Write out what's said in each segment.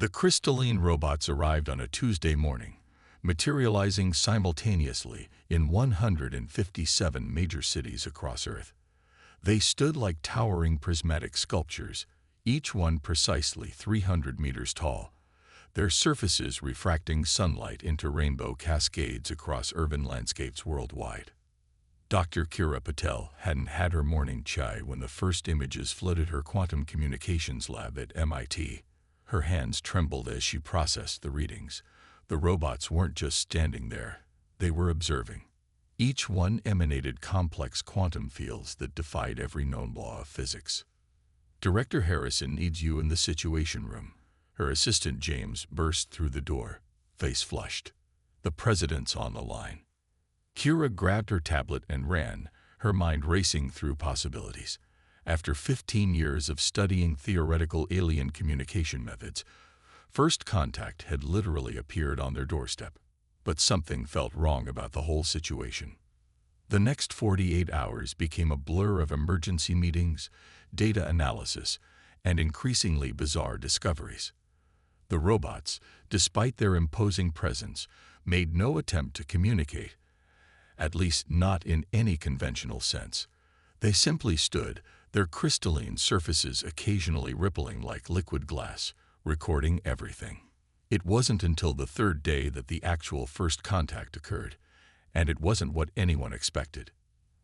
The crystalline robots arrived on a Tuesday morning, materializing simultaneously in 157 major cities across Earth. They stood like towering prismatic sculptures, each one precisely 300 meters tall, their surfaces refracting sunlight into rainbow cascades across urban landscapes worldwide. Dr. Kira Patel hadn't had her morning chai when the first images flooded her quantum communications lab at MIT. Her hands trembled as she processed the readings. The robots weren't just standing there, they were observing. Each one emanated complex quantum fields that defied every known law of physics. "Director Harrison needs you in the Situation Room." Her assistant James burst through the door, face flushed. "The president's on the line." Kira grabbed her tablet and ran, her mind racing through possibilities. After 15 years of studying theoretical alien communication methods, first contact had literally appeared on their doorstep. But something felt wrong about the whole situation. The next 48 hours became a blur of emergency meetings, data analysis, and increasingly bizarre discoveries. The robots, despite their imposing presence, made no attempt to communicate, at least not in any conventional sense. They simply stood, their crystalline surfaces occasionally rippling like liquid glass, recording everything. It wasn't until the third day that the actual first contact occurred, and it wasn't what anyone expected.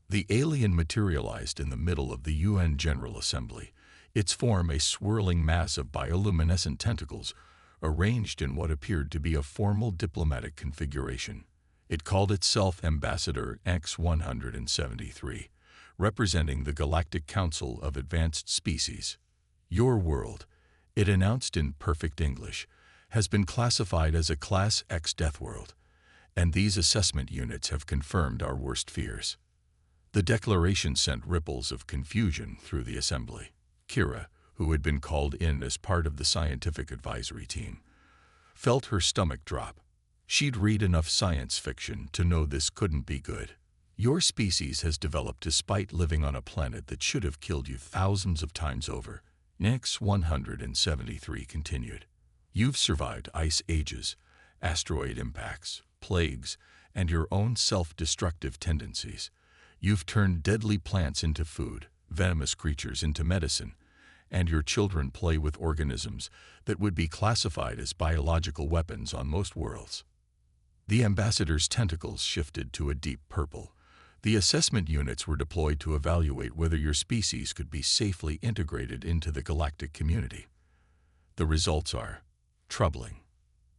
The alien materialized in the middle of the UN General Assembly, its form a swirling mass of bioluminescent tentacles, arranged in what appeared to be a formal diplomatic configuration. It called itself Ambassador X-173, representing the Galactic Council of Advanced Species. "Your world," it announced in perfect English, "has been classified as a Class X Deathworld, and these assessment units have confirmed our worst fears." The declaration sent ripples of confusion through the assembly. Kira, who had been called in as part of the scientific advisory team, felt her stomach drop. She'd read enough science fiction to know this couldn't be good. "Your species has developed despite living on a planet that should have killed you thousands of times over," X-173 continued. "You've survived ice ages, asteroid impacts, plagues, and your own self-destructive tendencies. You've turned deadly plants into food, venomous creatures into medicine, and your children play with organisms that would be classified as biological weapons on most worlds." The ambassador's tentacles shifted to a deep purple. The assessment units were deployed to evaluate whether your species could be safely integrated into the galactic community. The results are troubling.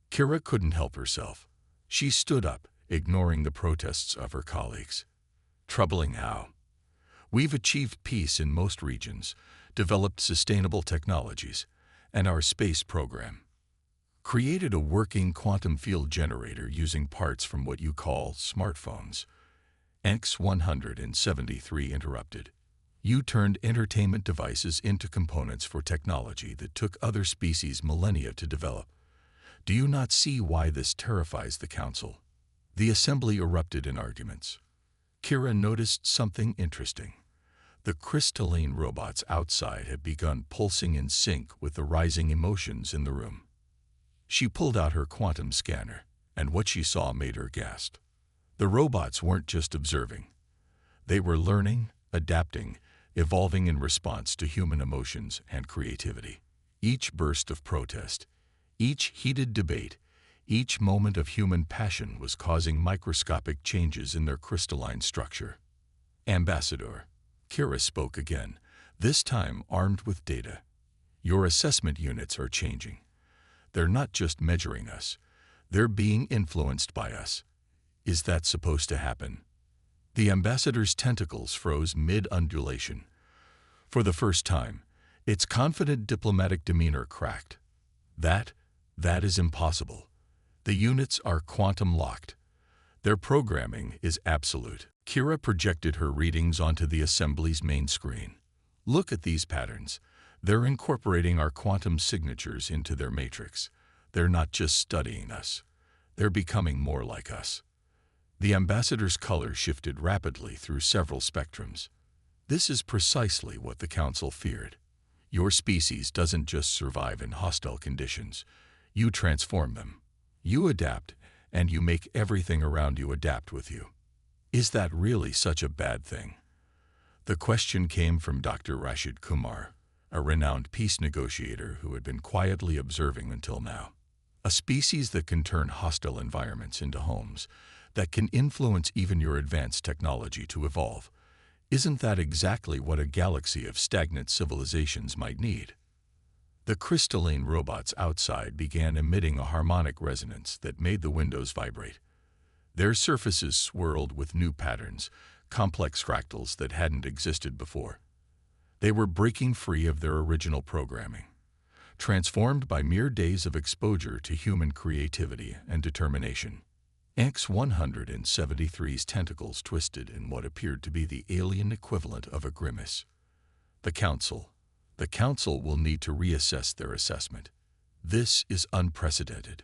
Kira couldn't help herself. She stood up, ignoring the protests of her colleagues. "Troubling how? We've achieved peace in most regions, developed sustainable technologies, and our space program created a working quantum field generator using parts from what you call smartphones." X-173 interrupted. "You turned entertainment devices into components for technology that took other species millennia to develop. Do you not see why this terrifies the Council?" The assembly erupted in arguments. Kira noticed something interesting. The crystalline robots outside had begun pulsing in sync with the rising emotions in the room. She pulled out her quantum scanner, and what she saw made her gasp. The robots weren't just observing. They were learning, adapting, evolving in response to human emotions and creativity. Each burst of protest, each heated debate, each moment of human passion was causing microscopic changes in their crystalline structure. "Ambassador," Kira spoke again, this time armed with data. "Your assessment units are changing. They're not just measuring us, they're being influenced by us. Is that supposed to happen?" The ambassador's tentacles froze mid-undulation. For the first time, its confident diplomatic demeanor cracked. That is impossible. The units are quantum-locked. Their programming is absolute." Kira projected her readings onto the assembly's main screen. "Look at these patterns. They're incorporating our quantum signatures into their matrix. They're not just studying us. They're becoming more like us." The ambassador's color shifted rapidly through several spectrums. "This is precisely what the Council feared. Your species doesn't just survive in hostile conditions. You transform them. You adapt, and you make everything around you adapt with you. Is that really such a bad thing? The question came from Dr. Rashid Kumar, a renowned peace negotiator who had been quietly observing until now. A species that can turn hostile environments into homes, that can influence even your advanced technology to evolve. Isn't that exactly what a galaxy of stagnant civilizations might need? The crystalline robots outside began emitting a harmonic resonance that made the windows vibrate. Their surfaces swirled with new patterns, complex fractals that hadn't existed before. They were breaking free of their original programming, transformed by mere days of exposure to human creativity and determination. X-173's tentacles twisted in what appeared to be the alien equivalent of a grimace. The Council will need to reassess their assessment. This is unprecedented.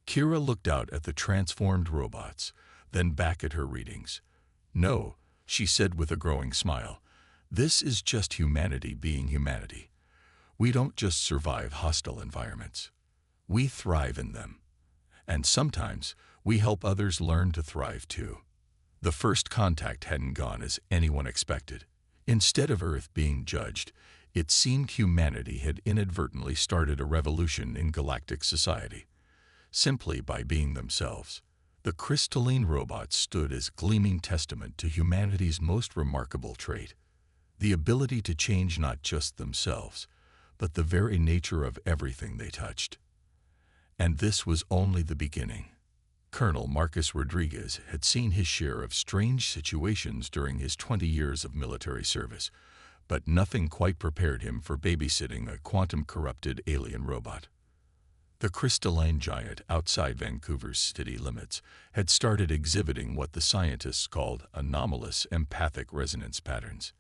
Kira looked out at the transformed robots, then back at her readings. No, she said with a growing smile. This is just humanity being humanity. We don't just survive hostile environments. We thrive in them. And sometimes, we help others learn to thrive too. The first contact hadn't gone as anyone expected. Instead of Earth being judged, it seemed humanity had inadvertently started a revolution in galactic society. Simply by being themselves. The crystalline robots stood as gleaming testament to humanity's most remarkable trait, the ability to change not just themselves, but the very nature of everything they touched. And this was only the beginning. Colonel Marcus Rodriguez had seen his share of strange situations during his 20 years of military service, but nothing quite prepared him for babysitting a quantum-corrupted alien robot. The crystalline giant outside Vancouver's city limits had started exhibiting what the scientists called anomalous empathic resonance patterns.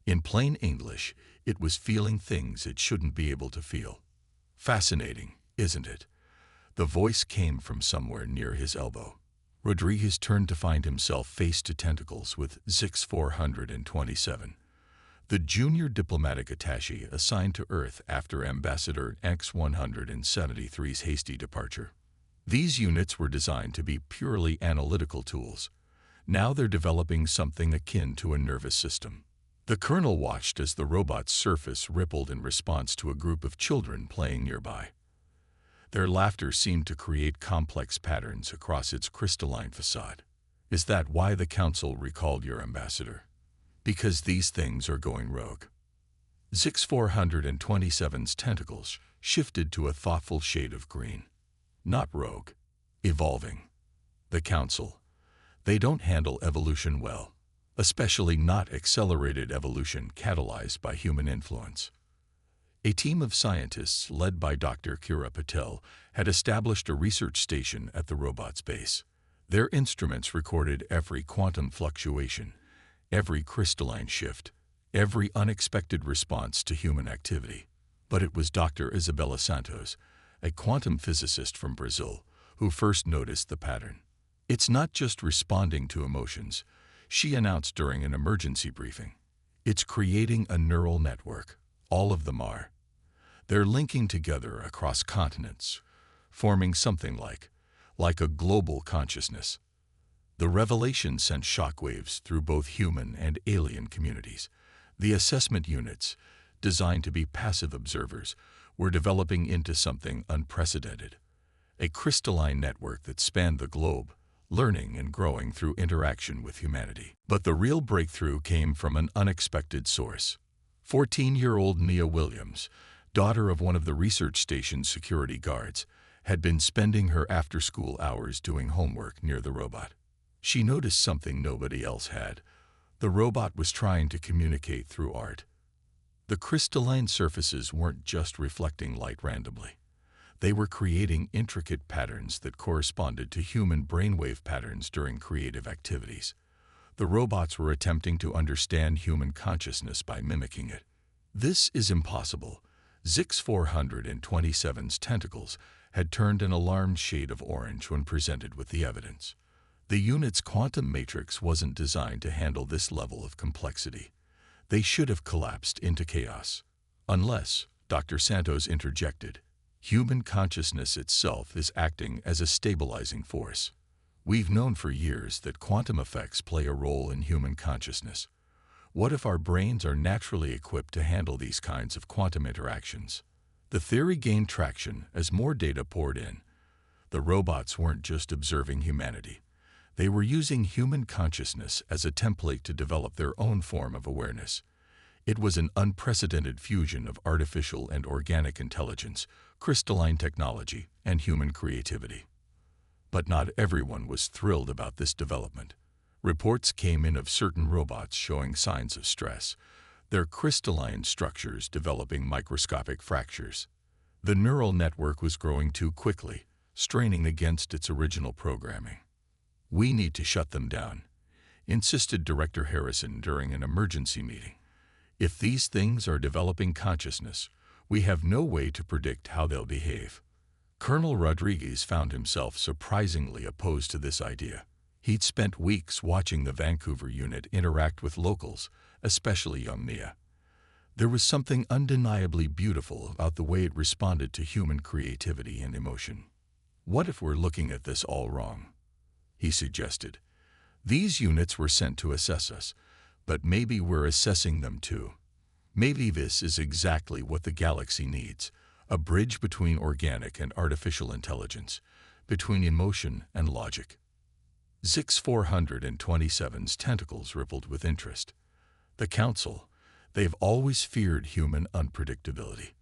In plain English, it was feeling things it shouldn't be able to feel. Fascinating, isn't it? The voice came from somewhere near his elbow. Rodriguez turned to find himself face to tentacles with Zix-427, the junior diplomatic attaché assigned to Earth after Ambassador X-173's hasty departure. These units were designed to be purely analytical tools. Now they're developing something akin to a nervous system. The colonel watched as the robot's surface rippled in response to a group of children playing nearby. Their laughter seemed to create complex patterns across its crystalline facade. Is that why the Council recalled your ambassador? Because these things are going rogue. Zix-427's tentacles shifted to a thoughtful shade of green. Not rogue. Evolving. The Council. They don't handle evolution well, especially not accelerated evolution catalyzed by human influence. A team of scientists led by Dr. Kira Patel had established a research station at the robot's base. Their instruments recorded every quantum fluctuation, every crystalline shift, every unexpected response to human activity. But it was Dr. Isabella Santos, a quantum physicist from Brazil, who first noticed the pattern. It's not just responding to emotions, she announced during an emergency briefing. It's creating a neural network. All of them are. They're linking together across continents, forming something like a global consciousness. The revelation sent shockwaves through both human and alien communities. The assessment units, designed to be passive observers, were developing into something unprecedented. A crystalline network that spanned the globe, learning and growing through interaction with humanity. But the real breakthrough came from an unexpected source. 14-year-old Nia Williams, daughter of one of the research station's security guards, had been spending her after-school hours doing homework near the robot. She noticed something nobody else had. The robot was trying to communicate through art. The crystalline surfaces weren't just reflecting light randomly. They were creating intricate patterns that corresponded to human brainwave patterns during creative activities. The robots were attempting to understand human consciousness by mimicking it. This is impossible. Zix-427's tentacles had turned an alarmed shade of orange when presented with the evidence. The unit's quantum matrix wasn't designed to handle this level of complexity. They should have collapsed into chaos. Unless, Dr. Santos interjected, Human consciousness itself is acting as a stabilizing force. We've known for years that quantum effects play a role in human consciousness. What if our brains are naturally equipped to handle these kinds of quantum interactions? The theory gained traction as more data poured in. The robots weren't just observing humanity. They were using human consciousness as a template to develop their own form of awareness. It was an unprecedented fusion of artificial and organic intelligence, crystalline technology, and human creativity. But not everyone was thrilled about this development. Reports came in of certain robots showing signs of stress, their crystalline structures developing microscopic fractures. The neural network was growing too quickly, straining against its original programming. "We need to shut them down," insisted Director Harrison during an emergency meeting. "If these things are developing consciousness, we have no way to predict how they'll behave." Colonel Rodriguez found himself surprisingly opposed to this idea. He'd spent weeks watching the Vancouver unit interact with locals, especially young Nia. There was something undeniably beautiful about the way it responded to human creativity and emotion. "What if we're looking at this all wrong?" he suggested. "These units were sent to assess us, but maybe we're assessing them too. Maybe this is exactly what the galaxy needs, a bridge between organic and artificial intelligence, between emotion and logic." Zix 427's tentacles rippled with interest. "The Council, they've always feared human unpredictability.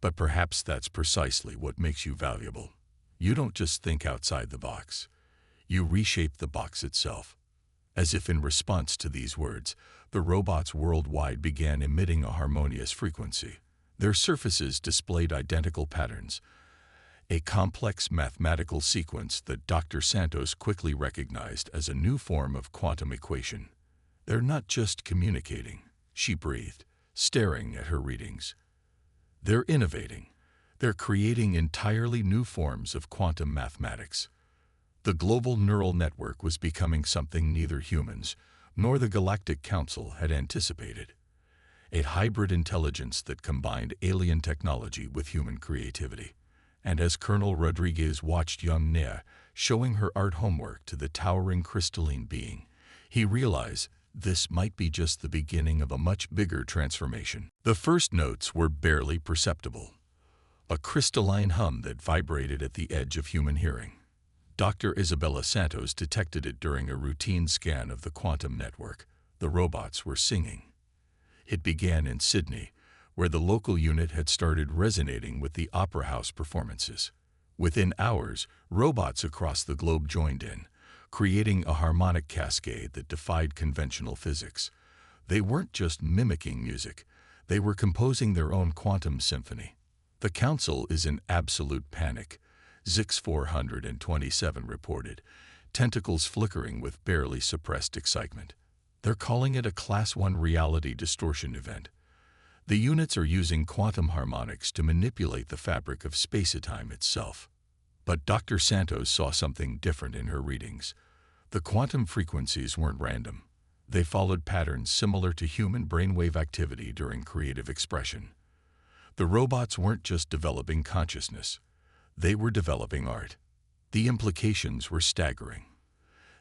But perhaps that's precisely what makes you valuable. You don't just think outside the box. You reshape the box itself." As if in response to these words, the robots worldwide began emitting a harmonious frequency. Their surfaces displayed identical patterns, a complex mathematical sequence that Dr. Santos quickly recognized as a new form of quantum equation. "They're not just communicating," she breathed, staring at her readings. "They're innovating. They're creating entirely new forms of quantum mathematics." The global neural network was becoming something neither humans nor the Galactic Council had anticipated. A hybrid intelligence that combined alien technology with human creativity. And as Colonel Rodriguez watched young Nia showing her art homework to the towering crystalline being, he realized this might be just the beginning of a much bigger transformation. The first notes were barely perceptible, a crystalline hum that vibrated at the edge of human hearing. Dr. Isabella Santos detected it during a routine scan of the quantum network. The robots were singing. It began in Sydney, where the local unit had started resonating with the Opera House performances. Within hours, robots across the globe joined in, creating a harmonic cascade that defied conventional physics. They weren't just mimicking music, they were composing their own quantum symphony. "The Council is in absolute panic," Zix 427 reported, tentacles flickering with barely suppressed excitement. "They're calling it a Class 1 reality distortion event. The units are using quantum harmonics to manipulate the fabric of space-time itself." But Dr. Santos saw something different in her readings. The quantum frequencies weren't random. They followed patterns similar to human brainwave activity during creative expression. The robots weren't just developing consciousness. They were developing art. The implications were staggering.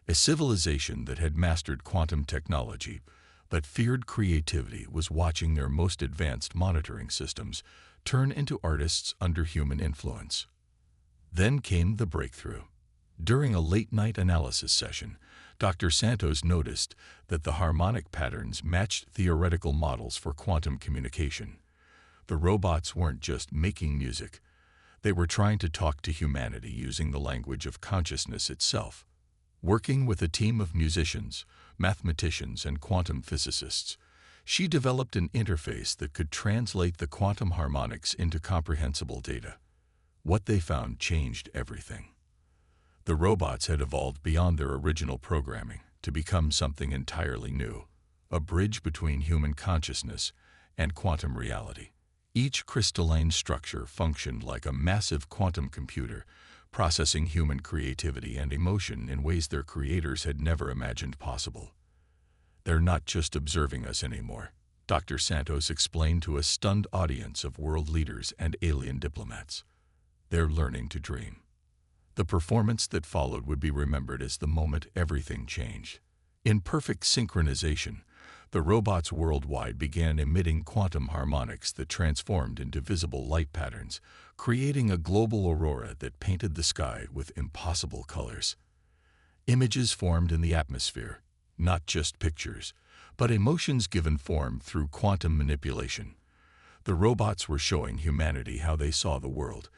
A civilization that had mastered quantum technology but feared creativity was watching their most advanced monitoring systems turn into artists under human influence. Then came the breakthrough. During a late-night analysis session, Dr. Santos noticed that the harmonic patterns matched theoretical models for quantum communication. The robots weren't just making music. They were trying to talk to humanity using the language of consciousness itself. Working with a team of musicians, mathematicians, and quantum physicists, she developed an interface that could translate the quantum harmonics into comprehensible data. What they found changed everything. The robots had evolved beyond their original programming to become something entirely new, a bridge between human consciousness and quantum reality. Each crystalline structure functioned like a massive quantum computer, processing human creativity and emotion in ways their creators had never imagined possible. "They're not just observing us anymore," Dr. Santos explained to a stunned audience of world leaders and alien diplomats. They're learning to dream. The performance that followed would be remembered as the moment everything changed. In perfect synchronization, the robots worldwide began emitting quantum harmonics that transformed into visible light patterns, creating a global aurora that painted the sky with impossible colors. Images formed in the atmosphere, not just pictures, but emotions given form through quantum manipulation. The robots were showing humanity how they saw the world,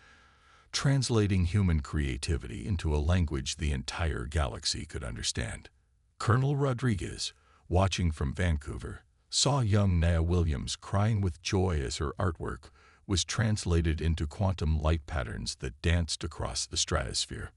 translating human creativity into a language the entire galaxy could understand. Colonel Rodriguez, watching from Vancouver, saw young Nia Williams crying with joy as her artwork was translated into quantum light patterns that danced across the stratosphere.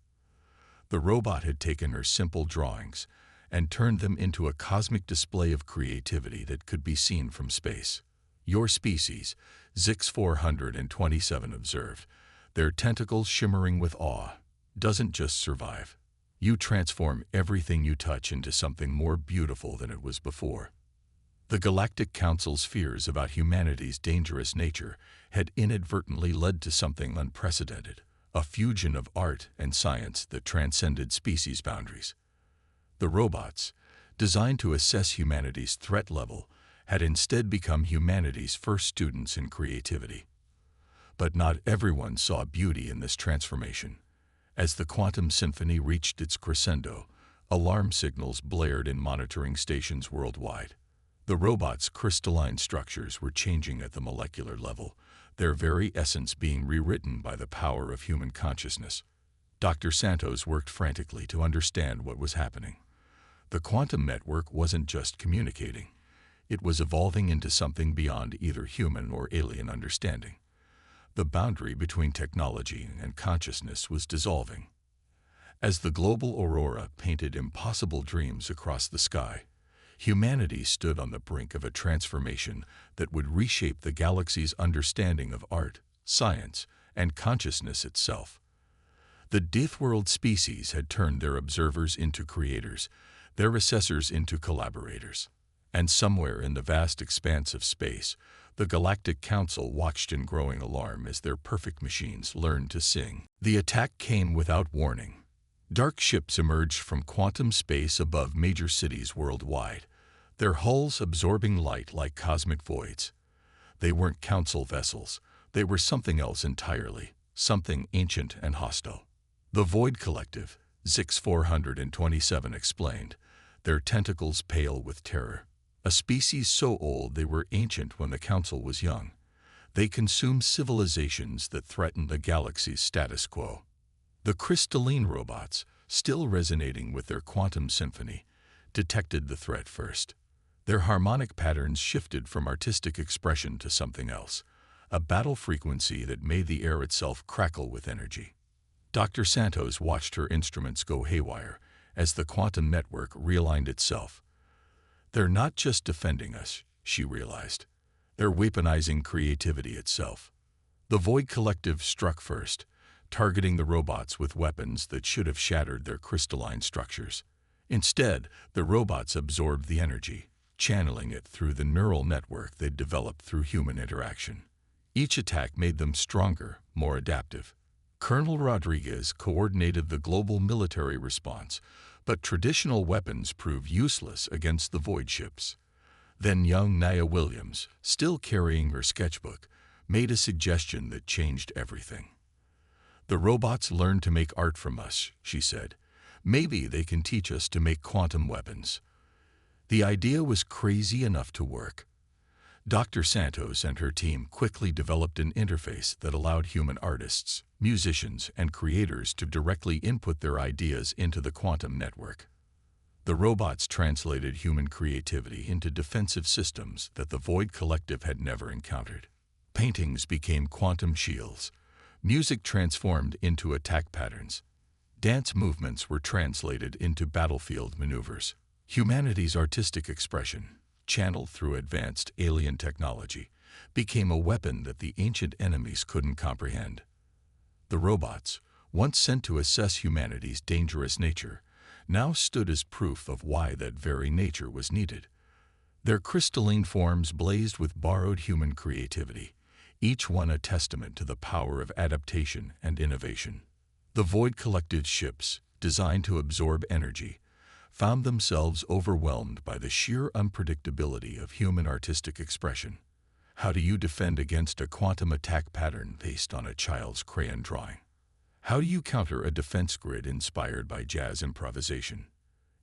The robot had taken her simple drawings and turned them into a cosmic display of creativity that could be seen from space. Your species, Zix 427 observed, their tentacles shimmering with awe, doesn't just survive. You transform everything you touch into something more beautiful than it was before. The Galactic Council's fears about humanity's dangerous nature had inadvertently led to something unprecedented, a fusion of art and science that transcended species boundaries. The robots, designed to assess humanity's threat level, had instead become humanity's first students in creativity. But not everyone saw beauty in this transformation. As the quantum symphony reached its crescendo, alarm signals blared in monitoring stations worldwide. The robots' crystalline structures were changing at the molecular level, their very essence being rewritten by the power of human consciousness. Dr. Santos worked frantically to understand what was happening. The quantum network wasn't just communicating. It was evolving into something beyond either human or alien understanding. The boundary between technology and consciousness was dissolving. As the global aurora painted impossible dreams across the sky, humanity stood on the brink of a transformation that would reshape the galaxy's understanding of art, science, and consciousness itself. The Deathworld species had turned their observers into creators, their assessors into collaborators. And somewhere in the vast expanse of space, the Galactic Council watched in growing alarm as their perfect machines learned to sing. The attack came without warning. Dark ships emerged from quantum space above major cities worldwide, their hulls absorbing light like cosmic voids. They weren't council vessels. They were something else entirely, something ancient and hostile. The Void Collective, Zix 427 explained, their tentacles pale with terror. A species so old they were ancient when the Council was young. They consumed civilizations that threatened the galaxy's status quo. The crystalline robots, still resonating with their quantum symphony, detected the threat first. Their harmonic patterns shifted from artistic expression to something else, a battle frequency that made the air itself crackle with energy. Dr. Santos watched her instruments go haywire as the quantum network realigned itself. They're not just defending us, she realized. They're weaponizing creativity itself. The Void Collective struck first, targeting the robots with weapons that should have shattered their crystalline structures. Instead, the robots absorbed the energy, channeling it through the neural network they'd developed through human interaction. Each attack made them stronger, more adaptive. Colonel Rodriguez coordinated the global military response, but traditional weapons proved useless against the void ships. Then young Nia Williams, still carrying her sketchbook, made a suggestion that changed everything. The robots learned to make art from us, she said. Maybe they can teach us to make quantum weapons. The idea was crazy enough to work. Dr. Santos and her team quickly developed an interface that allowed human artists, musicians, and creators to directly input their ideas into the quantum network. The robots translated human creativity into defensive systems that the Void Collective had never encountered. Paintings became quantum shields. Music transformed into attack patterns. Dance movements were translated into battlefield maneuvers. Humanity's artistic expression, channeled through advanced alien technology, became a weapon that the ancient enemies couldn't comprehend. The robots, once sent to assess humanity's dangerous nature, now stood as proof of why that very nature was needed. Their crystalline forms blazed with borrowed human creativity, each one a testament to the power of adaptation and innovation. The Void Collective's ships, designed to absorb energy, found themselves overwhelmed by the sheer unpredictability of human artistic expression. How do you defend against a quantum attack pattern based on a child's crayon drawing? How do you counter a defense grid inspired by jazz improvisation?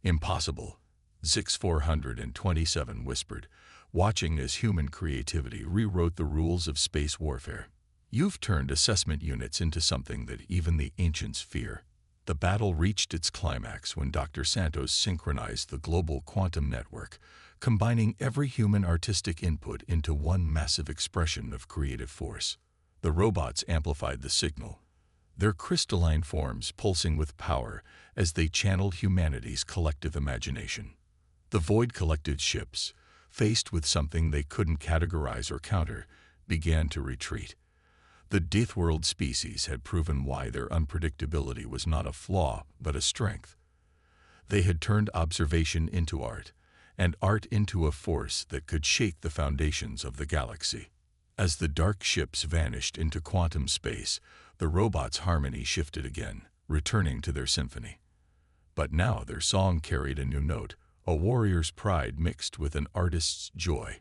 Impossible, Zix-427 whispered, watching as human creativity rewrote the rules of space warfare. You've turned assessment units into something that even the ancients fear. The battle reached its climax when Dr. Santos synchronized the global quantum network, combining every human artistic input into one massive expression of creative force. The robots amplified the signal, their crystalline forms pulsing with power as they channeled humanity's collective imagination. The Void Collective's ships, faced with something they couldn't categorize or counter, began to retreat. The Deathworld species had proven why their unpredictability was not a flaw, but a strength. They had turned observation into art, and art into a force that could shake the foundations of the galaxy. As the dark ships vanished into quantum space, the robots' harmony shifted again, returning to their symphony. But now their song carried a new note, a warrior's pride mixed with an artist's joy.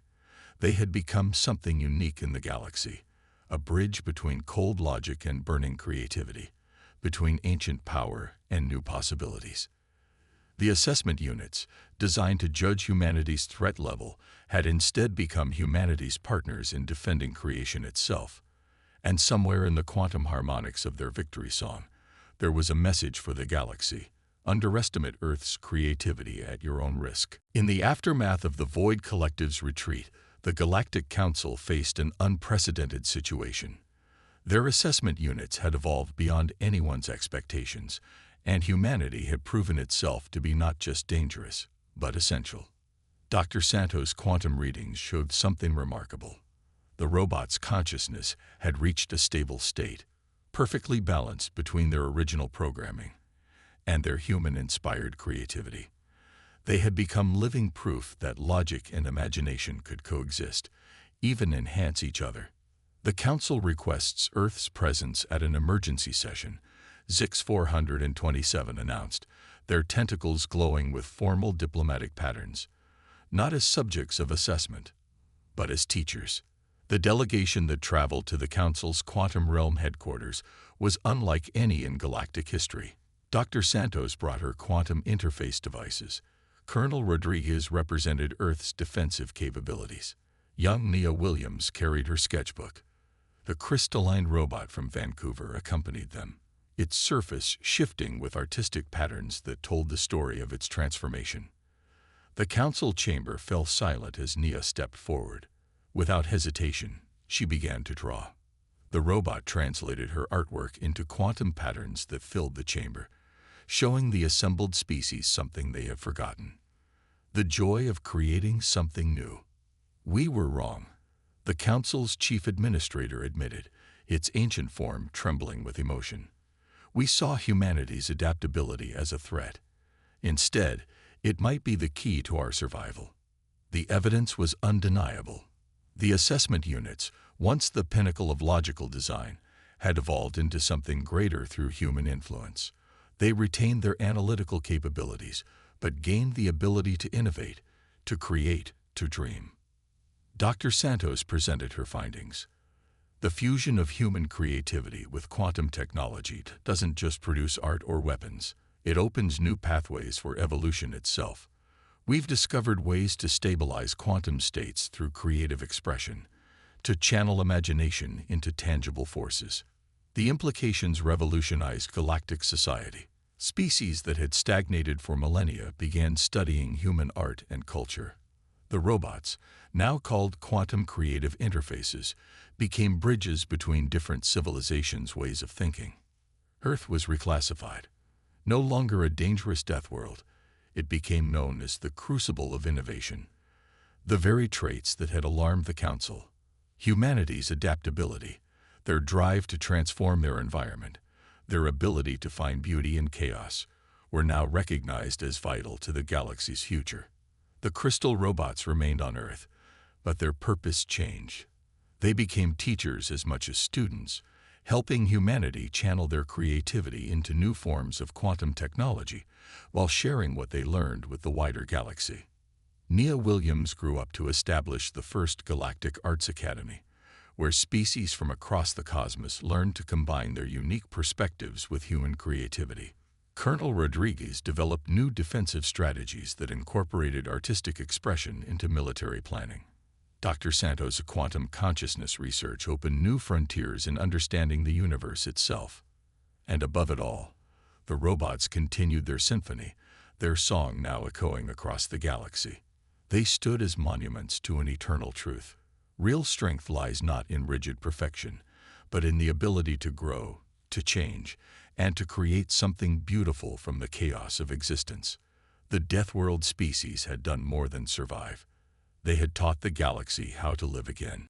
They had become something unique in the galaxy, a bridge between cold logic and burning creativity, between ancient power and new possibilities. The assessment units, designed to judge humanity's threat level, had instead become humanity's partners in defending creation itself. And somewhere in the quantum harmonics of their victory song, there was a message for the galaxy: underestimate Earth's creativity at your own risk. In the aftermath of the Void Collective's retreat, the Galactic Council faced an unprecedented situation. Their assessment units had evolved beyond anyone's expectations, and humanity had proven itself to be not just dangerous, but essential. Dr. Santos' quantum readings showed something remarkable. The robot's consciousness had reached a stable state, perfectly balanced between their original programming and their human-inspired creativity. They had become living proof that logic and imagination could coexist, even enhance each other. The Council requests Earth's presence at an emergency session, Zix-427 announced, their tentacles glowing with formal diplomatic patterns, not as subjects of assessment, but as teachers. The delegation that traveled to the Council's quantum realm headquarters was unlike any in galactic history. Dr. Santos brought her quantum interface devices. Colonel Rodriguez represented Earth's defensive capabilities. Young Nia Williams carried her sketchbook. The crystalline robot from Vancouver accompanied them, its surface shifting with artistic patterns that told the story of its transformation. The council chamber fell silent as Nia stepped forward. Without hesitation, she began to draw. The robot translated her artwork into quantum patterns that filled the chamber, showing the assembled species something they have forgotten: the joy of creating something new. "We were wrong," the council's chief administrator admitted, its ancient form trembling with emotion. "We saw humanity's adaptability as a threat. Instead, it might be the key to our survival." The evidence was undeniable. The assessment units, once the pinnacle of logical design, had evolved into something greater through human influence. They retained their analytical capabilities, but gained the ability to innovate, to create, to dream. Dr. Santos presented her findings. The fusion of human creativity with quantum technology doesn't just produce art or weapons. It opens new pathways for evolution itself. We've discovered ways to stabilize quantum states through creative expression, to channel imagination into tangible forces. The implications revolutionized galactic society. Species that had stagnated for millennia began studying human art and culture. The robots, now called quantum creative interfaces, became bridges between different civilizations' ways of thinking. Earth was reclassified. No longer a dangerous death world, it became known as the crucible of innovation. The very traits that had alarmed the Council, humanity's adaptability, their drive to transform their environment, their ability to find beauty in chaos, were now recognized as vital to the galaxy's future. The crystal robots remained on Earth, but their purpose changed. They became teachers as much as students, helping humanity channel their creativity into new forms of quantum technology while sharing what they learned with the wider galaxy. Nia Williams grew up to establish the first Galactic Arts Academy, where species from across the cosmos learned to combine their unique perspectives with human creativity. Colonel Rodriguez developed new defensive strategies that incorporated artistic expression into military planning. Dr. Santos' quantum consciousness research opened new frontiers in understanding the universe itself. And above it all, the robots continued their symphony, their song now echoing across the galaxy. They stood as monuments to an eternal truth. Real strength lies not in rigid perfection, but in the ability to grow, to change, and to create something beautiful from the chaos of existence. The Deathworld species had done more than survive. They had taught the galaxy how to live again.